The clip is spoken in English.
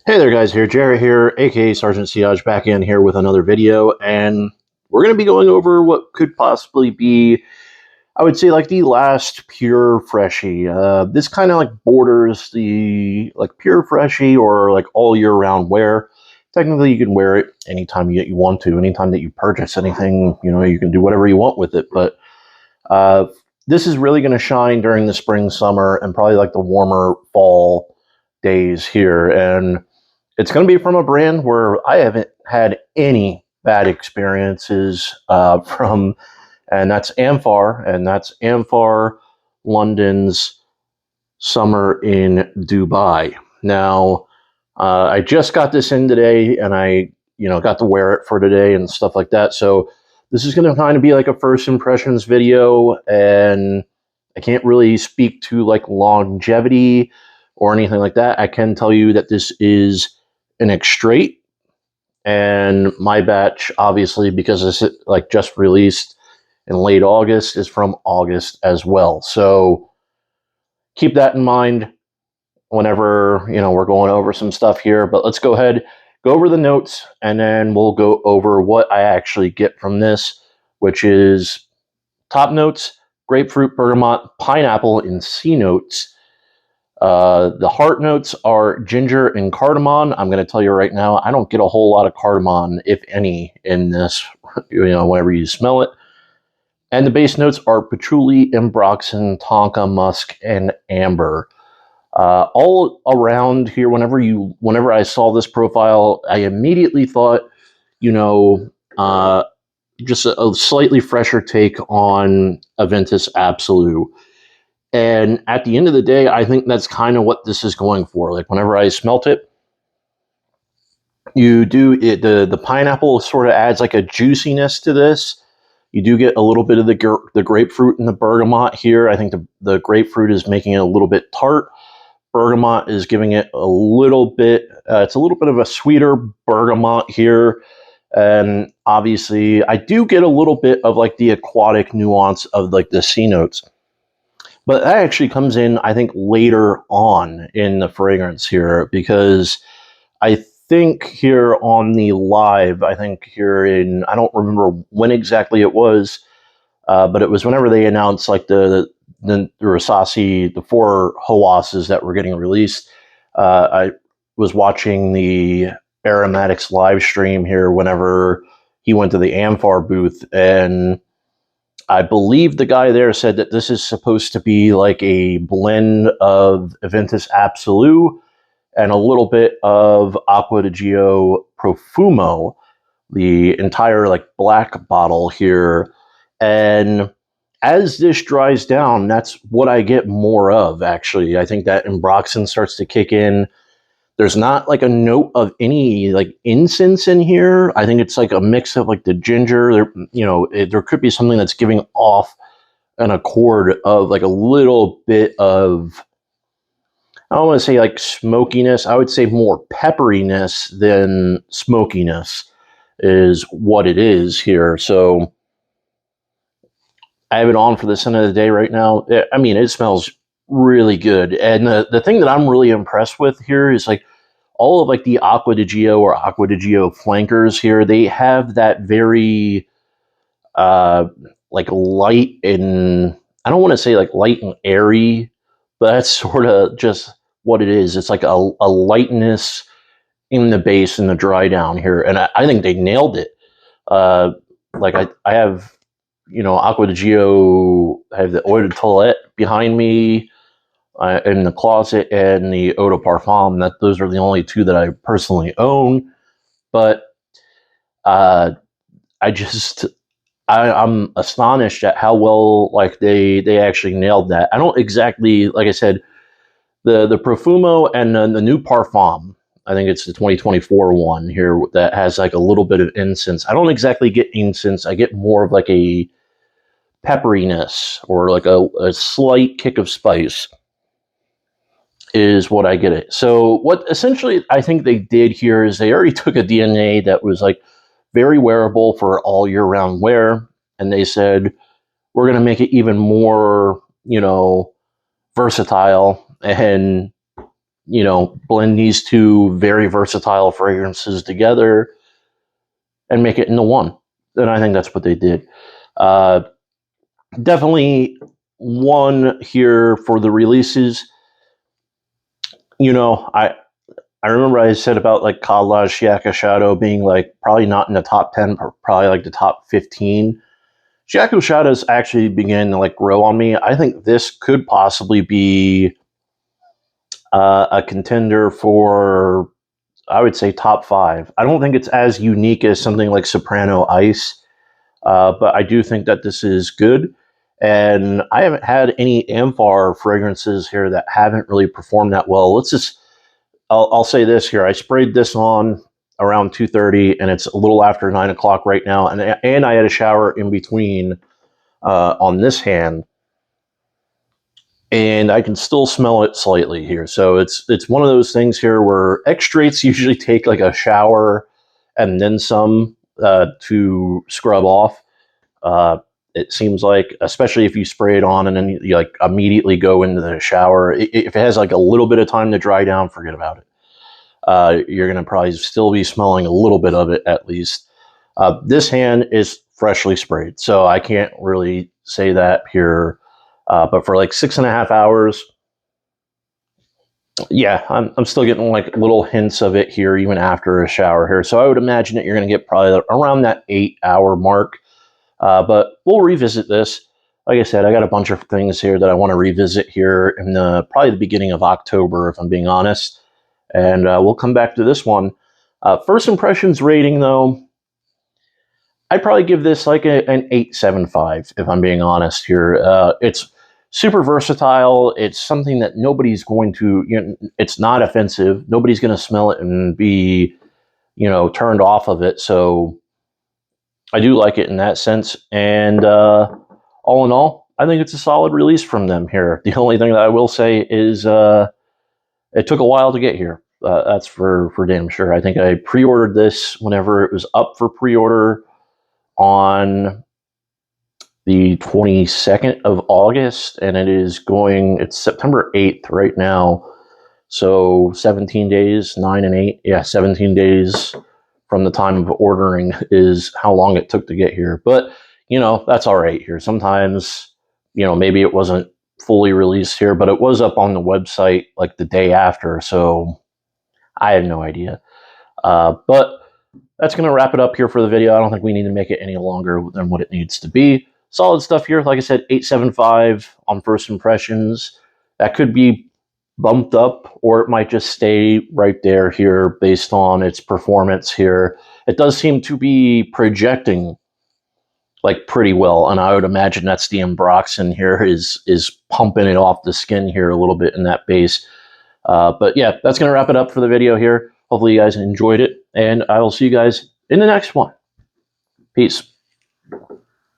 Hey there guys, Jared here, aka Sergeant Siage, back in here with another video, and we're going to be going over what could possibly be, I would say, like the last Pure Freshie. This kind of like borders the like Pure Freshie or like all year round wear. Technically you can wear it anytime you want to, anytime that you purchase anything, you can do whatever you want with it, but uh, this is really going to shine during the spring, summer, and probably like the warmer fall days here, and it's going to be from a brand where I haven't had any bad experiences from, and that's Amphar, and that's Amphar London's Summer in Dubai. Now, I just got this in today, and I, got to wear it for today and stuff like that. So this is going to kind of be like a first impressions video, and I can't really speak to like longevity or anything like that. I can tell you that this is an X-Straight, and my batch, obviously, because it's like just released in late August, is from August as well. So keep that in mind whenever we're going over some stuff here. But let's go ahead, go over the notes, and then we'll go over what I actually get from this, which is top notes: grapefruit, bergamot, pineapple, and C notes. The heart notes are ginger and cardamom. I'm going to tell you right now, I don't get a whole lot of cardamom, if any, in this, whenever you smell it. And the base notes are patchouli, ambroxan, tonka, musk, and amber. All around here, whenever I saw this profile, I immediately thought, you know, uh, just a slightly fresher take on Aventus Absolute. And at the end of the day, I think that's kind of what this is going for. Like whenever I smelt it, you do it. The pineapple sort of adds like a juiciness to this. You do get a little bit of the grapefruit and the bergamot here. I think the grapefruit is making it a little bit tart. Bergamot is giving it a little bit. It's a little bit of a sweeter bergamot here. And obviously, I do get a little bit of like the aquatic nuance of like the C notes. But that actually comes in, I think, later on in the fragrance here, because I think here on the live, I think here in, I don't remember when exactly it was, but it was whenever they announced like the Rasasi, the four Hawasses that were getting released. I was watching the Aromatics live stream here whenever he went to the Amphar booth, and I believe the guy there said that this is supposed to be like a blend of Aventus Absolute and a little bit of Acqua di Gio Profumo, the entire like black bottle here. And as this dries down, that's what I get more of, actually. I think that Ambroxan starts to kick in. There's not like a note of any like incense in here. I think it's like a mix of like the ginger. There could be something that's giving off an accord of like a little bit of, I don't want to say like smokiness. I would say more pepperiness than smokiness is what it is here. So I have it on for this end of the day right now. I mean, it smells really good. And the thing that I'm really impressed with here is like all of like the Acqua di Gio or Acqua di Gio flankers here. They have that very like light and, I don't want to say like light and airy, but that's sort of just what it is. It's like a lightness in the base and the dry down here. And I think they nailed it. Uh, like I have, Acqua di Gio, I have the Eau de Toilette behind me in the closet, and the Eau de Parfum. Those are the only two that I personally own. But uh, I just, I'm astonished at how well like they actually nailed that. I don't exactly, like I said, the Profumo and the new Parfum. I think it's the 2024 one here that has like a little bit of incense. I don't exactly get incense. I get more of like a pepperiness or like a slight kick of spice is what I get it. So what essentially I think they did here is they already took a DNA that was like very wearable for all year round wear, and they said, we're going to make it even more, versatile and you know, blend these two very versatile fragrances together and make it into one. And I think that's what they did. Definitely one here for the releases. You know, I remember I said about like Kadlaj Shiaka Shadow being like probably not in the top 10, but probably like the top 15. Shiaka Shadows actually began to like grow on me. I think this could possibly be a contender for, I would say, top 5. I don't think it's as unique as something like Soprano Ice, but I do think that this is good. And I haven't had any Amphar fragrances here that haven't really performed that well. I'll say this here. I sprayed this on around 2:30, and it's a little after 9 o'clock right now. And I had a shower in between on this hand, and I can still smell it slightly here. So it's one of those things here where extraits usually take like a shower and then some to scrub off. It seems like, especially if you spray it on and then you like immediately go into the shower, if it has like a little bit of time to dry down, forget about it. You're going to probably still be smelling a little bit of it at least. This hand is freshly sprayed, so I can't really say that here. But for like 6.5 hours, yeah, I'm still getting like little hints of it here even after a shower here. So I would imagine that you're going to get probably around that 8-hour mark. But we'll revisit this. Like I said, I got a bunch of things here that I want to revisit here in probably the beginning of October, if I'm being honest. And we'll come back to this one. First impressions rating, though, I'd probably give this like an 8.75, if I'm being honest here. It's super versatile. It's something that nobody's going to, you know, it's not offensive. Nobody's going to smell it and be, you know, turned off of it. So I do like it in that sense. And all in all, I think it's a solid release from them here. The only thing that I will say is it took a while to get here. That's for damn sure. I think I pre-ordered this whenever it was up for pre-order on the 22nd of August, and it's September 8th right now. So 17 days, 9 and 8. Yeah, 17 days from the time of ordering is how long it took to get here. But, you know, that's all right here. Sometimes, you know, maybe it wasn't fully released here, but it was up on the website like the day after. So I have no idea. But that's going to wrap it up here for the video. I don't think we need to make it any longer than what it needs to be. Solid stuff here. Like I said, 8.75 on first impressions. That could be bumped up, or it might just stay right there here based on its performance here. It does seem to be projecting like pretty well, and I would imagine that's the Ambroxan here is pumping it off the skin here a little bit in that base. But yeah, that's going to wrap it up for the video here. Hopefully you guys enjoyed it, and I will see you guys in the next one. Peace.